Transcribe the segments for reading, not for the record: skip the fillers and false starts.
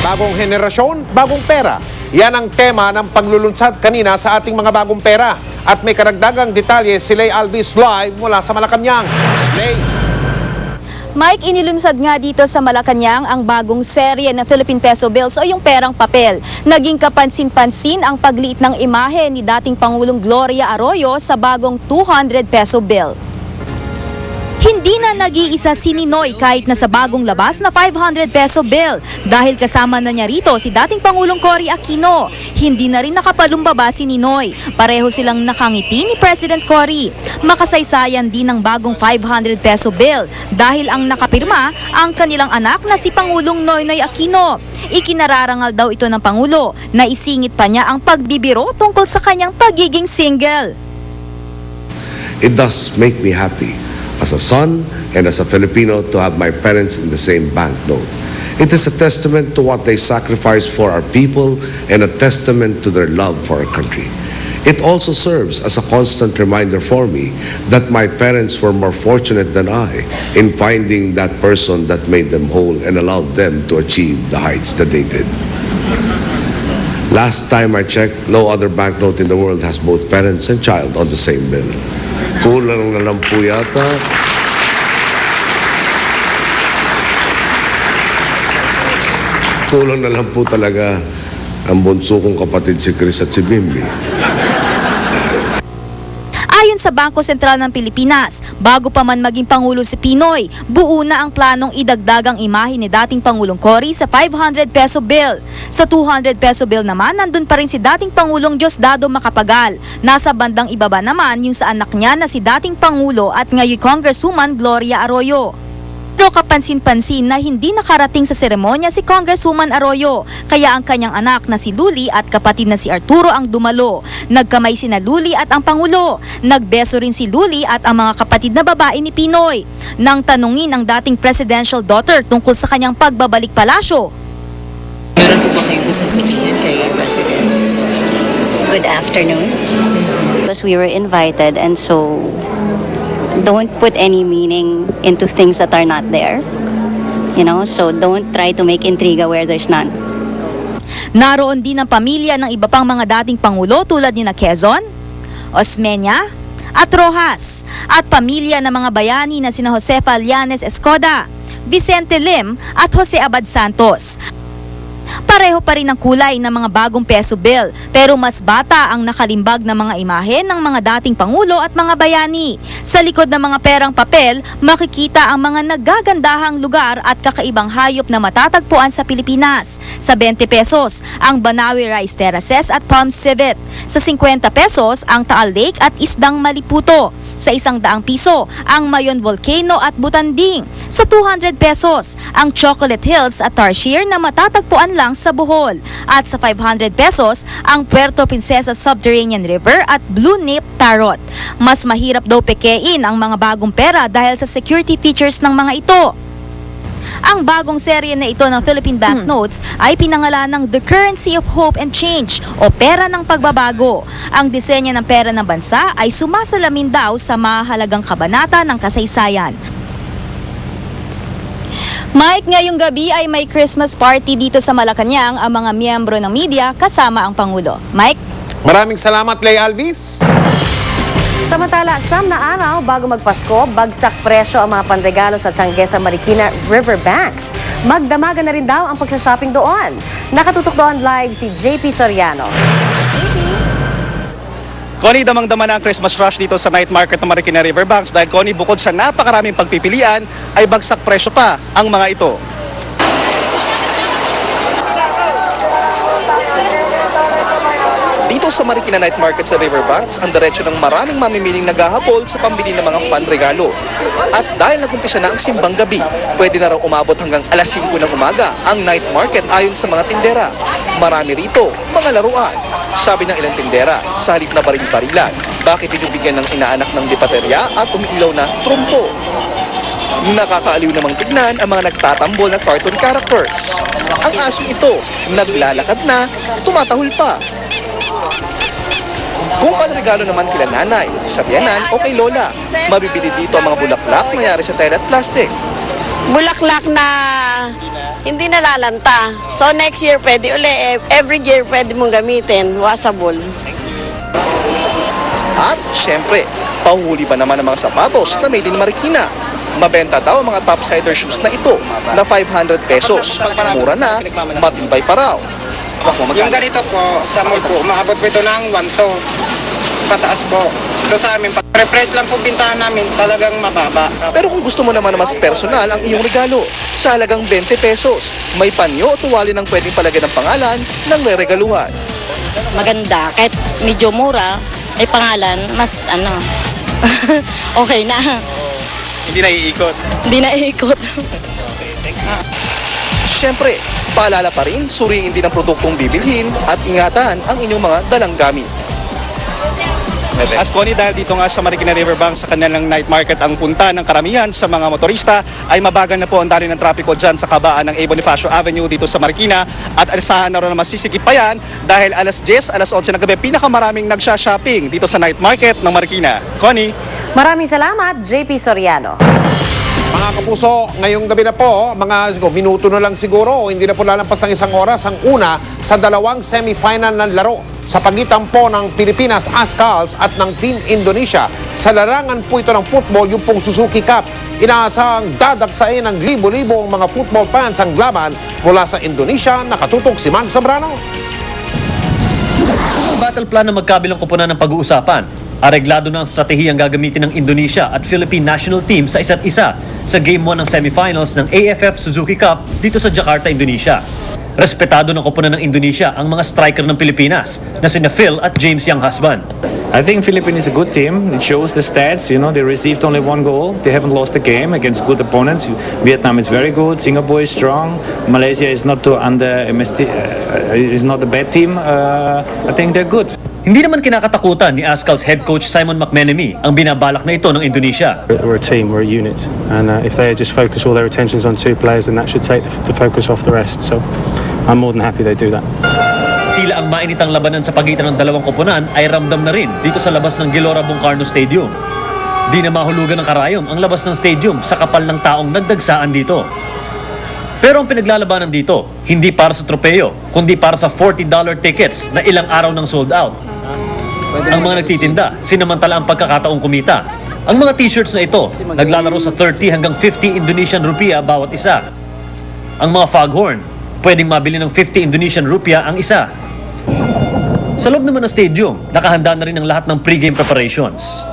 Bagong henerasyon, bagong pera. Yan ang tema ng paglulunsad kanina sa ating mga bagong pera. At may karagdagang detalye si Lay Alvis live mula sa Malacanang. Lay. Mike, inilunsad nga dito sa Malacanang ang bagong serye ng Philippine Peso Bills o yung perang papel. Naging kapansin-pansin ang pagliit ng imahe ni dating Pangulong Gloria Arroyo sa bagong 200 peso bill. Hindi na nag-iisa si Ninoy kahit na sa bagong labas na 500 peso bill dahil kasama na niya rito si dating Pangulong Cory Aquino. Hindi na rin nakapalumbaba si Ninoy. Pareho silang nakangiti ni President Cory. Makasaysayan din ng bagong 500 peso bill dahil ang nakapirma ang kanilang anak na si Pangulong Noynoy Aquino. Ikinararangal daw ito ng Pangulo na isingit pa niya ang pagbibiro tungkol sa kanyang pagiging single. It does make me happy as a son and as a Filipino to have my parents in the same banknote. It is a testament to what they sacrificed for our people and a testament to their love for our country. It also serves as a constant reminder for me that my parents were more fortunate than I in finding that person that made them whole and allowed them to achieve the heights that they did. Last time I checked, no other banknote in the world has both parents and child on the same bill. Kulang na lang po yata. Kulang na lang po talaga ang bunso kong kapatid si Chris at si Bimbi. Ayon sa Bangko Sentral ng Pilipinas, bago pa man maging Pangulo si Pinoy, buo na ang planong idagdag ang imahe ni dating Pangulong Cory sa 500 peso bill. Sa 200 peso bill naman, nandun pa rin si dating Pangulong Diosdado Macapagal. Nasa bandang ibaba naman yung sa anak niya na si dating Pangulo at ngayon Congresswoman Gloria Arroyo. Pero kapansin-pansin na hindi nakarating sa seremonya si Congresswoman Arroyo, kaya ang kanyang anak na si Luli at kapatid na si Arturo ang dumalo. Nagkamay sina Luli at ang Pangulo. Nagbeso rin si Luli at ang mga kapatid na babae ni Pinoy. Nang tanungin ang dating presidential daughter tungkol sa kanyang pagbabalik palasyo. Meron po ba kayong gusto sabihin kay President? Good afternoon. Because we were invited, and so don't put any meaning into things that are not there. You know, so don't try to make intriga where there's none. Naroon din ang pamilya ng iba pang mga dating Pangulo tulad ni na Quezon, Osmeña at Rojas at pamilya ng mga bayani na sina Josefa Llanes Escoda, Vicente Lim at Jose Abad Santos. Pareho pa rin ang kulay ng mga bagong peso bill pero mas bata ang nakalimbag na mga imahe ng mga dating Pangulo at mga bayani. Sa likod ng mga perang papel, makikita ang mga naggagandahang lugar at kakaibang hayop na matatagpuan sa Pilipinas. Sa 20 pesos, ang Banawi Rice Terraces at Palm Civet. Sa 50 pesos, ang Taal Lake at Isdang Maliputo. Sa 100 piso, ang Mayon Volcano at Butanding. Sa 200 pesos, ang Chocolate Hills at Tarsier na matatagpuan lang sa Bohol. At sa 500 pesos, ang Puerto Princesa Subterranean River at Blue Nape Tarot. Mas mahirap daw pekein ang mga bagong pera dahil sa security features ng mga ito. Ang bagong serye na ito ng Philippine Banknotes ay pinangalan ng The Currency of Hope and Change o pera ng pagbabago. Ang disenyo ng pera ng bansa ay sumasalamin daw sa mahalagang kabanata ng kasaysayan. Mike, ngayong gabi ay may Christmas party dito sa Malacanang ang mga miyembro ng media kasama ang Pangulo. Mike? Maraming salamat, Lay Alvis. Samantala, 9 na araw bago magpasko, bagsak presyo ang mga panregalo sa Tianguesa Marikina Riverbanks. Magdamagan na rin daw ang pagsha-shopping doon. Nakatutok doon live si JP Soriano. Connie, damang-dama na ang Christmas rush dito sa night market ng Marikina Riverbanks dahil Connie, bukod sa napakaraming pagpipilian, ay bagsak presyo pa ang mga ito. Dito sa Marikina Night Market sa Riverbanks, ang diretsyo ng maraming mamimiling naghahabol sa pambili ng mga panregalo. At dahil nagumpisa na ang simbang gabi, pwede na raw umabot hanggang alas 5 ng umaga ang night market ayon sa mga tindera. Marami rito, mga laruan. Sabi ng ilang tindera, sa halip na baril-barilan, bakit binibigyan ng inaanak ng dipaterya at umiilaw na trumpo? Nakakaaliw namang tignan ang mga nagtatambol na cartoon characters. Ang asong ito, naglalakad na, tumatahol pa. Kung panregalo naman kila nanay, sa biyanan o kay lola, mabibili dito ang mga bulaklak na yari sa tela at plastic. Bulaklak na hindi hindi nalalanta. So next year pwede uli, every year pwede mong gamitin, washable. At syempre, pahuhuli pa naman ang mga sapatos na made in Marikina. Mabenta daw ang mga topsider shoes na ito na 500 pesos. Mura na, matibay pa raw. Yung ganito po, sa mall po, umaabot po ito ng 1 to. Pataas po. Ito sa amin, repress lang po bintahan namin, talagang mababa. Pero kung gusto mo naman na mas personal ang iyong regalo, sa halagang 20 pesos, may panyo o tuwali ng pwedeng palagyan ng pangalan ng reregaluhan. Maganda, kahit medyo mura, may pangalan, mas okay na. Hindi na iikot. Hindi na iikot. Siyempre, paalala pa rin, suriin din ang produktong bibilhin at ingatan ang inyong mga dalang gamit. At Connie, dahil dito nga sa Marikina Riverbank sa kanilang night market ang punta ng karamihan sa mga motorista, ay mabagal na po ang daloy ng trapiko dyan sa kabaan ng A. Bonifacio Avenue dito sa Marikina, at asahan na rin na masisikip pa yan dahil alas 10, alas 11 ng gabi pinakamaraming nagsha-shopping dito sa night market ng Marikina. Connie? Maraming salamat, JP Soriano. Mga kapuso, ngayong gabi na po, mga minuto na lang siguro, o hindi na po lalampas ang isang oras, ang una sa dalawang semifinal ng laro sa pagitan po ng Pilipinas Ascals at ng Team Indonesia. Sa larangan po ito ng football, yung pong Suzuki Cup. Inaasahang dadagsain ng libo-libo ang mga football fans ang laban mula sa Indonesia. Nakatutok si Mark Zambrano. Battle plan na magkabilang koponan ng pag-uusapan. Areglado na ang stratehiyang gagamitin ng Indonesia at Philippine national team sa isa't isa sa Game 1 ng semifinals ng AFF Suzuki Cup dito sa Jakarta, Indonesia. Respetado ng koponan ng Indonesia ang mga striker ng Pilipinas na sina Phil at James Young Husband. I think Philippines is a good team. It shows the stats. You know, they received only 1 goal. They haven't lost a game against good opponents. Vietnam is very good. Singapore is strong. Malaysia is not is not a bad team. I think they're good. Hindi naman kinakatakutan ni Ascals head coach Simon McMenemy ang binabalak na ito ng Indonesia. We're a team, we're a unit. And if they just focus all their attentions on 2 players, then that should take the focus off the rest. So I'm more than happy they do that. Tila ang mainitang labanan sa pagitan ng dalawang koponan ay ramdam na rin dito sa labas ng Gelora Bungcarno Stadium. Di na mahulugan ng karayom ang labas ng stadium sa kapal ng taong nagdagsaan dito. Pero ang pinaglalabanan dito, hindi para sa tropeo, kundi para sa $40 tickets na ilang araw nang sold out. Ang mga nagtitinda, sinamantala ang pagkakataong kumita. Ang mga t-shirts na ito, naglalaro sa 30 hanggang 50 Indonesian rupiah bawat isa. Ang mga foghorn, pwedeng mabili ng 50 Indonesian rupiah ang isa. Sa loob naman ng stadium, nakahanda na rin ang lahat ng pre-game preparations.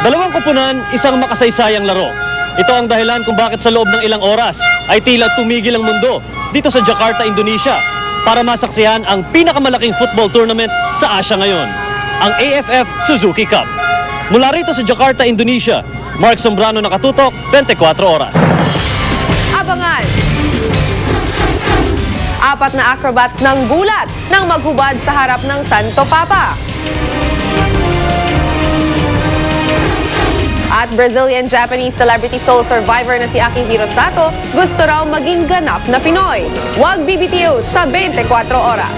Dalawang koponan, isang makasaysayang laro. Ito ang dahilan kung bakit sa loob ng ilang oras ay tila tumigil ang mundo dito sa Jakarta, Indonesia para masaksihan ang pinakamalaking football tournament sa Asia ngayon, ang AFF Suzuki Cup. Mula rito sa Jakarta, Indonesia, Mark Zambrano, nakatutok, 24 oras. Abangan! 4 na acrobats ng gulat nang maghubad sa harap ng Santo Papa. At Brazilian-Japanese celebrity soul survivor na si Akihiro Sato gusto raw maging ganap na Pinoy. Huwag bibitiw sa 24 oras.